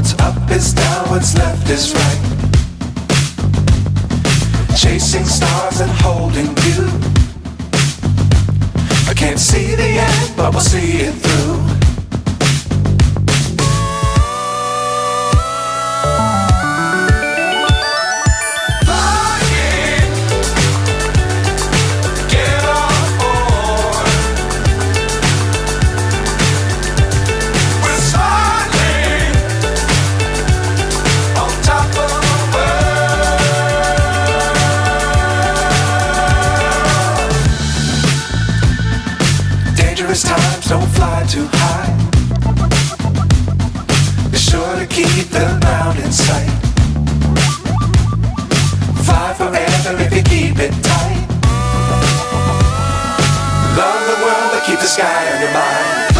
What's up is down, what's left is right. Chasing stars and holding you. I can't see the end, but we'll see it through. Dangerous times, don't fly too high. Be sure to keep the ground in sight. Fly forever if you keep it tight. Love the world, but keep the sky on your mind.